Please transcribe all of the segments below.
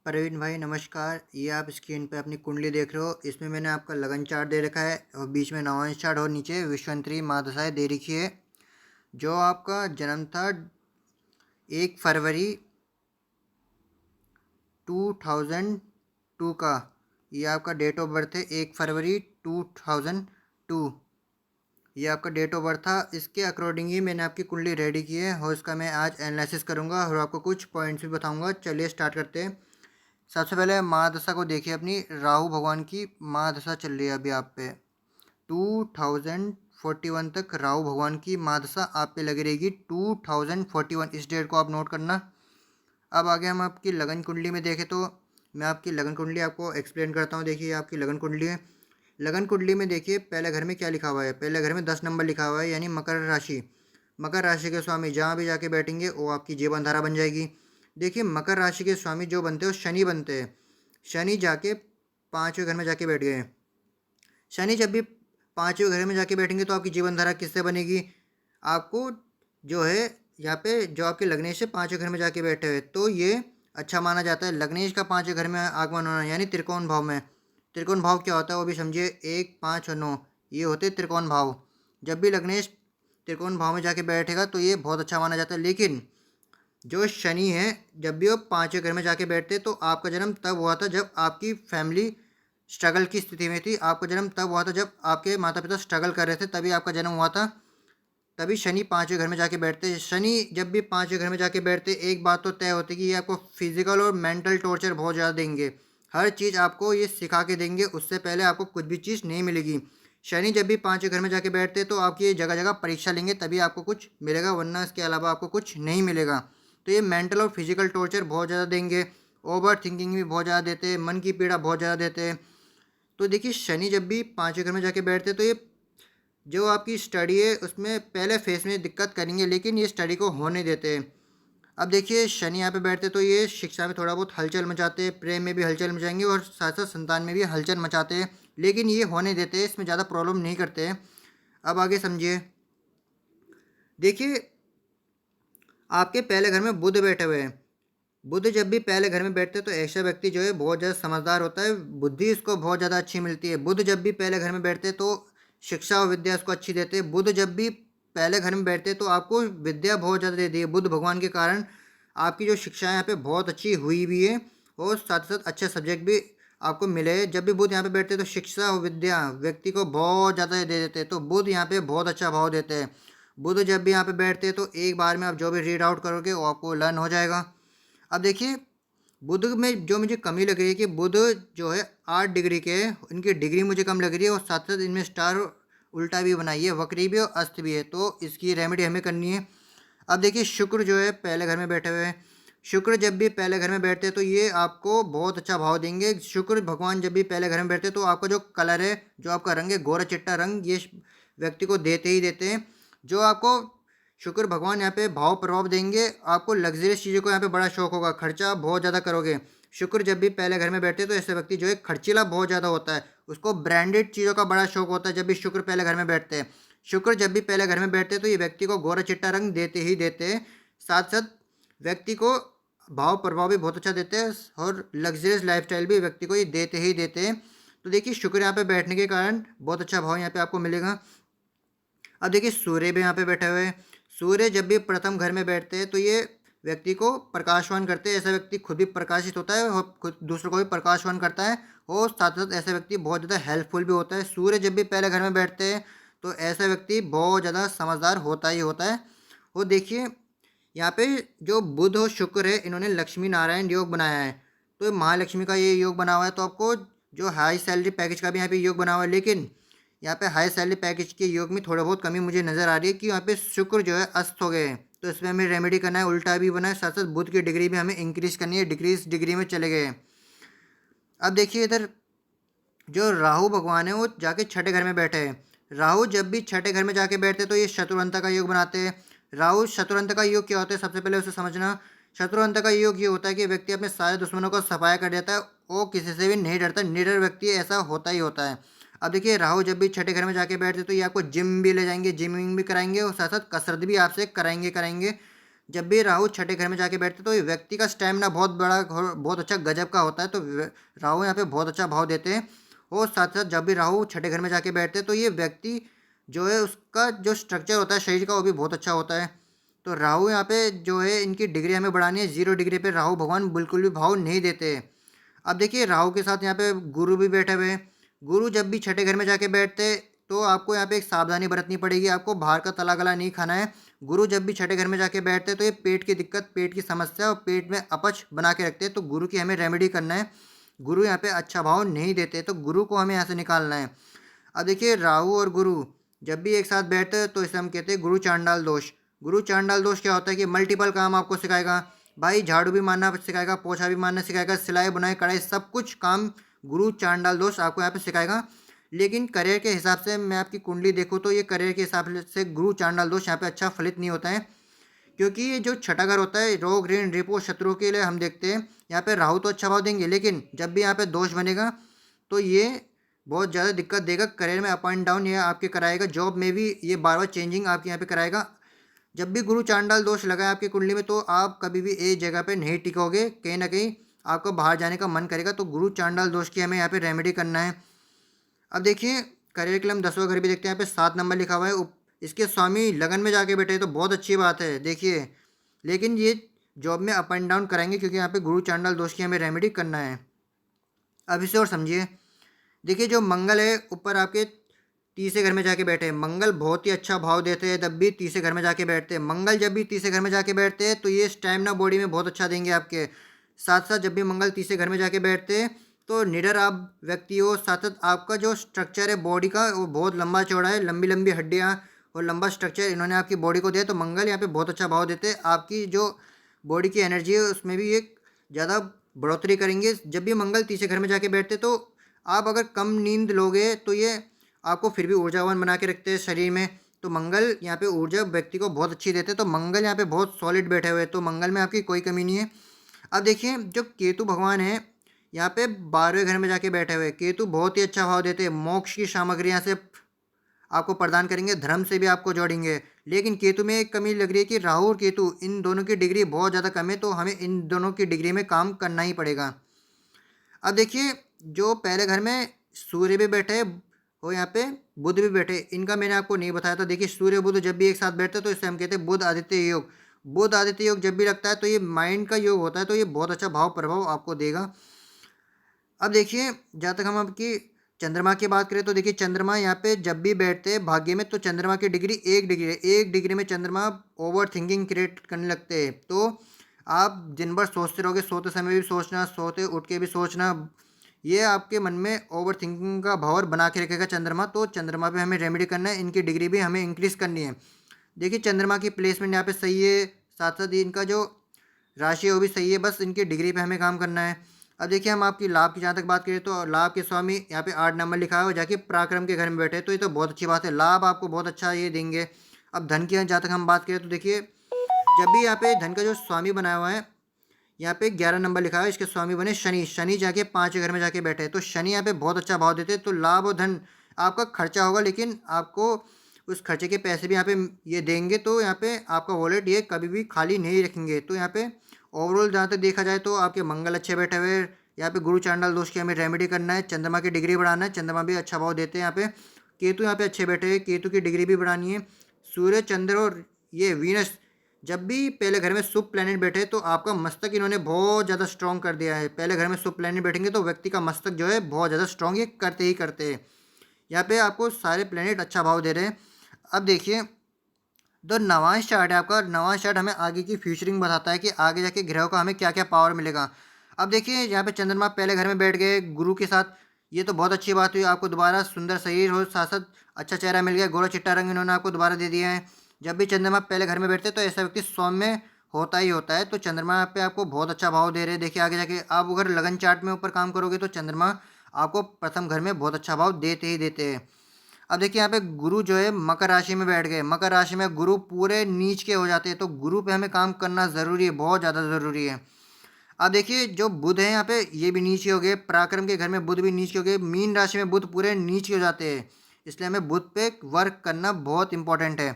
प्रवीण भाई नमस्कार। ये आप स्क्रीन पे अपनी कुंडली देख रहे हो। इसमें मैंने आपका लगन चार्ट दे रखा है और बीच में नवांश चार्ट और नीचे विश्वंतरी महादशाएं दे रखी है। जो आपका जन्म था 1 फरवरी 2002 का, ये आपका डेट ऑफ बर्थ है। 1 फरवरी 2002 ये आपका डेट ऑफ बर्थ था। इसके अकॉर्डिंग ही मैंने आपकी कुंडली रेडी की है और इसका मैं आज एनालिसिस करूंगा और आपको कुछ पॉइंट्स भी बताऊंगा। चलिए स्टार्ट करते हैं। सबसे पहले महादशा को देखिए अपनी। राहु भगवान की महादशा चल रही है अभी आप पे। 2041 तक राहु भगवान की महादशा आप पे लगी रहेगी। 2041 इस डेट को आप नोट करना। अब आगे हम आपकी लगन कुंडली में देखें तो मैं आपकी लगन कुंडली आपको एक्सप्लेन करता हूँ। देखिए आपकी लगन कुंडली है। लगन कुंडली में देखिए पहले घर में क्या लिखा हुआ है। पहले घर में 10 नंबर लिखा हुआ है, यानी मकर राशि। मकर राशि के स्वामी जहाँ भी जाके बैठेंगे वो आपकी जीवन धारा बन जाएगी। देखिए मकर राशि के स्वामी जो बनते हैं वो शनि बनते हैं। शनि जाके 5वें घर में जाके बैठ गए। शनि जब भी 5वें घर में जाके बैठेंगे तो आपकी जीवन धारा किससे बनेगी? आपको जो है यहाँ पे जो आपके लग्नेश है 5वें घर में जाके बैठे हुए, तो ये अच्छा माना जाता है। लग्नेश का 5वें घर में आगमन होना यानी त्रिकोण भाव में। त्रिकोण भाव क्या होता है वो भी समझिए। 1, 5 और 9 ये होते हैं त्रिकोण भाव। जब भी लग्नेश त्रिकोण भाव में जाके बैठेगा तो ये बहुत अच्छा माना जाता है। लेकिन जो शनि है जब भी वो 5वें घर में जाके बैठते तो आपका जन्म तब हुआ था जब आपकी फैमिली स्ट्रगल की स्थिति में थी। आपका जन्म तब हुआ था जब आपके माता पिता स्ट्रगल कर रहे थे, तभी आपका जन्म हुआ था। तभी शनि 5वें घर में जाके बैठते। शनि जब भी 5वें घर में जाके बैठते एक बात तो तय होती है कि ये आपको फिजिकल और मेंटल टॉर्चर बहुत ज़्यादा देंगे। हर चीज़ आपको ये सिखा के देंगे, उससे पहले आपको कुछ भी चीज़ नहीं मिलेगी। शनि जब भी 5वें घर में जाके बैठते तो आपकी जगह जगह परीक्षा लेंगे, तभी आपको कुछ मिलेगा, वरना इसके अलावा आपको कुछ नहीं मिलेगा। तो ये मेंटल और फिजिकल टॉर्चर बहुत ज़्यादा देंगे। ओवर थिंकिंग भी बहुत ज़्यादा देते हैं, मन की पीड़ा बहुत ज़्यादा देते हैं। तो देखिए शनि जब भी 5वें घर में जाके बैठते तो ये जो आपकी स्टडी है उसमें पहले फेज में दिक्कत करेंगे, लेकिन ये स्टडी को होने देते हैं। अब देखिए शनि यहाँ पे बैठते तो ये शिक्षा में थोड़ा बहुत हलचल मचाते हैं, प्रेम में भी हलचल मचाएंगे और साथ साथ संतान में भी हलचल मचाते हैं, लेकिन ये होने देते हैं, इसमें ज़्यादा प्रॉब्लम नहीं करते हैं। अब आगे समझिए। देखिए आपके पहले घर में बुध बैठे हुए हैं। बुध जब भी पहले घर में बैठते हैं तो ऐसा व्यक्ति जो है बहुत ज़्यादा समझदार होता है, बुद्धि इसको बहुत ज़्यादा अच्छी मिलती है। बुध जब भी पहले घर में बैठते हैं तो शिक्षा और विद्या इसको अच्छी देते हैं। बुध जब भी पहले घर में बैठते हैं तो आपको विद्या बहुत ज़्यादा देती है। बुध भगवान के कारण आपकी जो शिक्षा है यहाँ पे बहुत अच्छी हुई भी है और साथ साथ अच्छे सब्जेक्ट भी आपको मिले। जब भी बुध यहाँ पे बैठते हैं तो शिक्षा और विद्या व्यक्ति को बहुत ज़्यादा दे देते हैं, तो बुध यहाँ पे बहुत अच्छा भाव देते हैं। बुध जब भी यहाँ पे बैठते हैं तो एक बार में आप जो भी रीड आउट करोगे वो आपको लर्न हो जाएगा। अब देखिए बुध में जो मुझे कमी लग रही है कि बुध जो है 8 डिग्री के हैं, इनकी डिग्री मुझे कम लग रही है और साथ साथ इनमें स्टार उल्टा भी बनाई है, वक्री भी और अस्त भी है, तो इसकी रेमेडी हमें करनी है। अब देखिए शुक्र जो है पहले घर में बैठे हुए हैं। शुक्र जब भी पहले घर में बैठते हैं तो ये आपको बहुत अच्छा भाव देंगे। शुक्र भगवान जब भी पहले घर में बैठते हैं तो आपका जो कलर है, जो आपका रंग है, गोरा चिट्टा रंग, ये व्यक्ति को देते ही देते हैं। जो आपको शुक्र भगवान यहाँ पे भाव प्रभाव देंगे, आपको लग्जरियस चीज़ों को यहाँ पे बड़ा शौक होगा, खर्चा बहुत ज़्यादा करोगे। शुक्र जब भी पहले घर में बैठते हैं तो ऐसे व्यक्ति जो है खर्चीला बहुत ज़्यादा होता है, उसको ब्रांडेड चीज़ों का बड़ा शौक होता है जब भी शुक्र पहले घर में बैठते हैं। शुक्र जब भी पहले घर में बैठते हैं तो ये व्यक्ति को गोरा चिट्टा रंग देते ही देते हैं। साथ साथ व्यक्ति को भाव प्रभाव भी बहुत अच्छा देते हैं और लग्जरियस लाइफस्टाइल भी व्यक्ति को ये देते ही देते हैं। तो देखिए शुक्र यहाँ पे बैठने के कारण बहुत अच्छा भाव यहाँ पे आपको मिलेगा। अब देखिए सूर्य भी यहाँ पे बैठे हुए हैं। सूर्य जब भी प्रथम घर में बैठते हैं तो ये व्यक्ति को प्रकाशवान करते हैं। ऐसा व्यक्ति खुद भी प्रकाशित होता है और खुद दूसरों को भी प्रकाशवान करता है और साथ साथ ऐसा व्यक्ति बहुत ज़्यादा हेल्पफुल भी होता है। सूर्य जब भी पहले घर में बैठते हैं तो ऐसा व्यक्ति बहुत ज़्यादा समझदार होता ही होता है। और देखिए यहाँ पे जो बुध और शुक्र है इन्होंने लक्ष्मी नारायण योग बनाया है, तो महालक्ष्मी का ये योग बना हुआ है, तो आपको जो हाई सैलरी पैकेज का भी यहाँ पे योग बना हुआ है। लेकिन यहाँ पे हाई सैलरी पैकेज के योग में थोड़ा बहुत कमी मुझे नज़र आ रही है कि यहाँ पे शुक्र जो है अस्त हो गए हैं, तो इसमें हमें रेमेडी करना है, उल्टा भी बना है। साथ साथ बुध की डिग्री भी हमें इंक्रीज करनी है, डिक्रीज डिग्री में चले गए हैं। अब देखिए इधर जो राहु भगवान है वो जाके छठे घर में बैठे हैं। राहु जब भी छठे घर में जाके बैठते हैं तो ये शत्रुअंत का योग बनाते हैं। राहु शत्रुअंत का योग क्या होता है सबसे पहले उसे समझना। शत्रुअंत का योग ये होता है कि व्यक्ति अपने सारे दुश्मनों को सफाया कर देता है, वो किसी से भी नहीं डरता, निडर व्यक्ति ऐसा होता ही होता है। अब देखिए राहु जब भी छठे घर में जाके बैठते तो ये आपको जिम भी ले जाएंगे, जिमिंग भी कराएंगे और साथ साथ कसरत भी आपसे कराएंगे। जब भी राहु छठे घर में जाके बैठते तो ये व्यक्ति का स्टैमिना बहुत बड़ा बहुत अच्छा गजब का होता है। तो राहु यहाँ पे बहुत अच्छा भाव देते हैं। और साथ साथ जब भी राहु छठे घर में जाके बैठते हैं तो ये व्यक्ति जो है उसका जो स्ट्रक्चर होता है शरीर का वो भी बहुत अच्छा होता है। तो राहु यहाँ पे जो है इनकी डिग्री हमें बढ़ानी है। 0 डिग्री पे राहु भगवान बिल्कुल भी भाव नहीं देते। अब देखिए राहु के साथ यहाँ पे गुरु भी बैठे हुए हैं। गुरु जब भी छठे घर में जाके बैठते तो आपको यहाँ पे एक सावधानी बरतनी पड़ेगी। आपको बाहर का तला गला नहीं खाना है। गुरु जब भी छठे घर में जाके बैठते हैं तो ये पेट की दिक्कत, पेट की समस्या और पेट में अपच बना के रखते हैं। तो गुरु की हमें रेमेडी करना है। गुरु यहाँ पे अच्छा भाव नहीं देते तो गुरु को हमें यहाँ से निकालना है। अब देखिए राहु और गुरु जब भी एक साथ बैठते हैं तो इसे हम कहते हैं गुरु चांडाल दोष। गुरु चांडाल दोष क्या होता है कि मल्टीपल काम आपको सिखाएगा। भाई झाड़ू भी मारना सिखाएगा, पोछा भी मारना सिखाएगा, सिलाई बुनाई कढ़ाई सब कुछ काम गुरु चांडाल दोष आपको यहाँ पे सिखाएगा। लेकिन करियर के हिसाब से मैं आपकी कुंडली देखूँ तो ये करियर के हिसाब से गुरु चांडाल दोष यहाँ पे अच्छा फलित नहीं होता है। क्योंकि ये जो छठा घर होता है रोग ऋण रिपो शत्रु के लिए हम देखते हैं यहाँ पे राहु तो अच्छा भाव देंगे, लेकिन जब भी यहाँ पे दोष बनेगा तो ये बहुत ज़्यादा दिक्कत देगा। करियर में अप एंड डाउन ये आपके कराएगा। जॉब में भी ये बार बार चेंजिंग आपके यहाँ पे कराएगा। जब भी गुरु चांडाल दोष लगा है आपकी कुंडली में तो आप कभी भी एक जगह पे नहीं टिकोगे, कहीं ना कहीं आपको बाहर जाने का मन करेगा। तो गुरु चांडाल दोष की हमें यहाँ पे रेमेडी करना है। अब देखिए करियर के लिए हम 10वां घर भी देखते हैं। यहाँ पे 7 नंबर लिखा हुआ है। इसके स्वामी लगन में जाके बैठे तो बहुत अच्छी बात है देखिए। लेकिन ये जॉब में अप एंड डाउन कराएंगे क्योंकि यहाँ पे गुरु चांडाल दोष की हमें रेमेडी करना है। अब इसे और समझिए। देखिए जो मंगल है ऊपर आपके तीसरे घर में जाके बैठे हैं। मंगल बहुत ही अच्छा भाव देते हैं जब भी तीसरे घर में जाके बैठते हैं। मंगल जब भी तीसरे घर में जाके बैठते हैं तो ये स्टैमिना बॉडी में बहुत अच्छा देंगे आपके। साथ साथ जब भी मंगल तीसरे घर में जाके बैठते हैं तो निडर आप व्यक्ति हो। साथ साथ आपका जो स्ट्रक्चर है बॉडी का वो बहुत लंबा चौड़ा है, लंबी लंबी हड्डियाँ और लंबा स्ट्रक्चर इन्होंने आपकी बॉडी को दिया। तो मंगल यहाँ पे बहुत अच्छा भाव देते हैं। आपकी जो बॉडी की एनर्जी है उसमें भी एक ज़्यादा बढ़ोतरी करेंगे। जब भी मंगल तीसरे घर में जाके बैठते तो आप अगर कम नींद लोगे तो ये आपको फिर भी ऊर्जावान बना के रखते हैं शरीर में। तो मंगल यहाँ पे ऊर्जा व्यक्ति को बहुत अच्छी देते हैं। तो मंगल यहाँ पे बहुत सॉलिड बैठे हुए हैं। तो मंगल में आपकी कोई कमी नहीं है। अब देखिए जो केतु भगवान है यहाँ पे 12वें घर में जाके बैठे हुए। केतु बहुत ही अच्छा भाव देते हैं। मोक्ष की सामग्री यहाँ से आपको प्रदान करेंगे, धर्म से भी आपको जोड़ेंगे। लेकिन केतु में एक कमी लग रही है कि राहु और केतु इन दोनों की डिग्री बहुत ज़्यादा कम है। तो हमें इन दोनों की डिग्री में काम करना ही पड़ेगा। अब देखिए जो पहले घर में सूर्य भी बैठे और यहाँ पे बुध भी बैठे, इनका मैंने आपको नहीं बताया था। देखिए सूर्य बुध जब भी एक साथ बैठते तो इसे हम कहते हैं बुध आदित्य योग। बुध आदित्य योग जब भी लगता है तो ये माइंड का योग होता है। तो ये बहुत अच्छा भाव प्रभाव आपको देगा। अब देखिए जहाँ तक हम आपकी चंद्रमा की बात करें तो देखिए चंद्रमा यहाँ पे जब भी बैठते हैं भाग्य में तो चंद्रमा की डिग्री 1 डिग्री है। 1 डिग्री में चंद्रमा ओवर थिंकिंग क्रिएट करने लगते हैं। तो आप दिन भर सोचते रहोगे, सोते समय भी सोचना, सोते उठ के भी सोचना, ये आपके मन में ओवर थिंकिंग का भाव बना के रखेगा चंद्रमा। तो चंद्रमा पे हमें रेमेडी करना है। इनकी डिग्री भी हमें इंक्रीज़ करनी है। देखिए चंद्रमा की प्लेसमेंट यहाँ पे सही है। साथ साथ इनका जो राशि है वो भी सही है। बस इनकी डिग्री पे हमें काम करना है। अब देखिए हम आपकी लाभ की जहाँ तक बात करें तो लाभ के स्वामी यहाँ पे 8 नंबर लिखा है और जाके पराक्रम के घर में बैठे तो ये तो बहुत अच्छी बात है। लाभ आपको बहुत अच्छा ये देंगे। अब धन की जहाँ तक हम बात करें तो देखिए जब भी यहाँ पे धन का जो स्वामी बनाया हुआ है यहाँ पे 11 नंबर लिखा है, इसके स्वामी बने शनि। शनि जाके 5वें घर में जाके बैठे तो शनि यहाँ पे बहुत अच्छा भाव देते। तो लाभ और धन आपका खर्चा होगा लेकिन आपको उस खर्चे के पैसे भी यहाँ पे ये देंगे। तो यहाँ पे आपका वॉलेट ये कभी भी खाली नहीं रखेंगे। तो यहाँ पे ओवरऑल जहाँ तक देखा जाए तो आपके मंगल अच्छे बैठे हुए। यहाँ पे गुरु चांडाल दोष की हमें रेमेडी करना है। चंद्रमा की डिग्री बढ़ाना है। चंद्रमा भी अच्छा भाव देते हैं। यहाँ पे केतु यहाँ पे अच्छे बैठे हैं, केतु की डिग्री भी बढ़ानी है। सूर्य चंद्र और ये वीनस जब भी पहले घर में शुभ प्लैनेट बैठे तो आपका मस्तक इन्होंने बहुत ज़्यादा स्ट्रॉन्ग कर दिया है। पहले घर में शुभ प्लैनेट बैठेंगे तो व्यक्ति का मस्तक जो है बहुत ज़्यादा स्ट्रॉन्ग ये करते ही करते हैं। यहाँ पे आपको सारे प्लैनेट अच्छा भाव दे रहे हैं। अब देखिए जो नवांश चार्ट है आपका, नवांश चार्ट हमें आगे की फ्यूचरिंग बताता है कि आगे जाके ग्रहों का हमें क्या क्या पावर मिलेगा। अब देखिए यहाँ पे चंद्रमा पहले घर में बैठ गए गुरु के साथ, ये तो बहुत अच्छी बात हुई। आपको दोबारा सुंदर शरीर हो, साथ साथ अच्छा चेहरा मिल गया, गोरा चिट्टा रंग इन्होंने आपको दोबारा दे दिया है। जब भी चंद्रमा पहले घर में बैठते तो ऐसा व्यक्ति सौम्य होता ही होता है। तो चंद्रमा यहाँ पे आपको बहुत अच्छा भाव दे रहे हैं। देखिए आगे जाके आप अगर लगन चार्ट में ऊपर काम करोगे तो चंद्रमा आपको प्रथम घर में बहुत अच्छा भाव देते ही देते हैं। अब देखिए यहाँ पे गुरु जो है मकर राशि में बैठ गए। मकर राशि में गुरु पूरे नीच के हो जाते हैं। तो गुरु पे हमें काम करना ज़रूरी है, बहुत ज़्यादा ज़रूरी है। अब देखिए जो बुध है यहाँ पे ये भी नीचे हो गए। पराक्रम के घर में बुध भी नीचे हो गए। मीन राशि में बुध पूरे नीचे हो जाते हैं। इसलिए हमें बुध पे वर्क करना बहुत इंपॉर्टेंट है।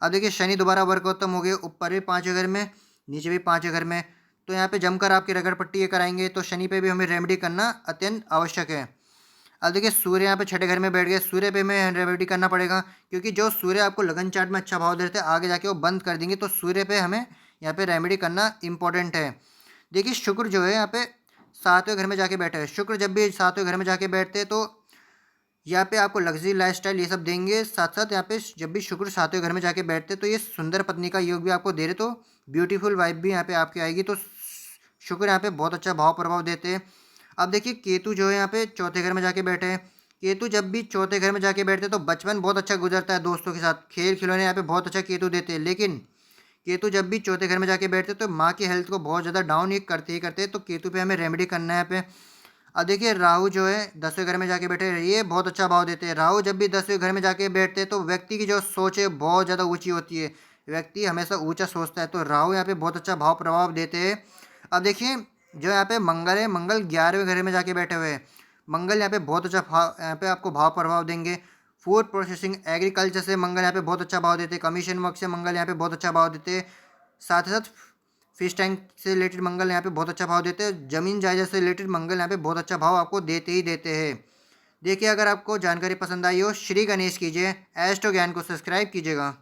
अब देखिए शनि दोबारा वर्कोत्तम हो गए, ऊपर भी 5वें घर में, नीचे भी 5वें घर में, तो यहाँ पे जमकर आपकी रगड़ पट्टी ये कराएंगे, तो शनि पे भी हमें रेमेडी करना अत्यंत आवश्यक है। अब देखिए सूर्य यहाँ पे छठे घर में बैठ गए, सूर्य पे हमें रेमेडी करना पड़ेगा, क्योंकि जो सूर्य आपको लगन चार्ट में अच्छा भाव देते हैं आगे जाके वो बंद कर देंगे, तो सूर्य पे हमें यहाँ पे रेमेडी करना इंपॉर्टेंट है। देखिए शुक्र जो है यहाँ पे 7वें घर में जाके बैठे हैं, शुक्र जब भी 7वें घर में जाके बैठते हैं तो यहाँ पे आपको लग्जरी लाइफस्टाइल ये सब देंगे। साथ साथ यहाँ पे जब भी शुक्र 7वें घर में जाके बैठते तो ये सुंदर पत्नी का योग भी आपको दे रहे, तो ब्यूटीफुल वाइफ भी यहाँ पे आपकी आएगी। तो शुक्र यहाँ पे बहुत अच्छा भाव प्रभाव देते हैं। अब देखिए केतु जो है यहाँ पे चौथे घर में जाके बैठे हैं। केतु जब भी चौथे घर में जाके बैठते हैं तो बचपन बहुत अच्छा गुजरता है दोस्तों के साथ, खेल खिलौने यहाँ पे बहुत अच्छा केतु देते हैं। लेकिन केतु जब भी चौथे घर में जाके बैठते तो माँ की हेल्थ को बहुत ज़्यादा डाउन ही करते ही करते हैं, तो केतु पे हमें रेमेडी करना है यहाँ पे। अब देखिए राहु जो है 10वें घर में जाके बैठे हैं, ये बहुत अच्छा भाव देते हैं। राहु जब भी 10वें घर में जाके बैठते हैं तो व्यक्ति की जो सोच है बहुत ज़्यादा ऊंची होती है, व्यक्ति हमेशा ऊंचा सोचता है, तो राहु यहाँ पे बहुत अच्छा भाव प्रभाव देते हैं। अब देखिए जो यहाँ पे मंगल है, मंगल 11वें घर में जाके बैठे हुए हैं। मंगल यहाँ पे बहुत अच्छा भाव, यहाँ पे आपको भाव प्रभाव देंगे। फूड प्रोसेसिंग एग्रीकल्चर से मंगल यहाँ पे बहुत अच्छा भाव देते हैं। कमीशन वर्क से मंगल यहाँ पे बहुत अच्छा भाव देते हैं। साथ ही साथ फिश टैंक से रिलेटेड मंगल यहाँ पे बहुत अच्छा भाव देते हैं। जमीन जायदाद से रिलेटेड मंगल यहाँ पे बहुत अच्छा भाव आपको देते ही देते हैं। देखिए अगर आपको जानकारी पसंद आई हो, श्री गणेश कीजिए, एस्ट्रो ज्ञान को सब्सक्राइब कीजिएगा।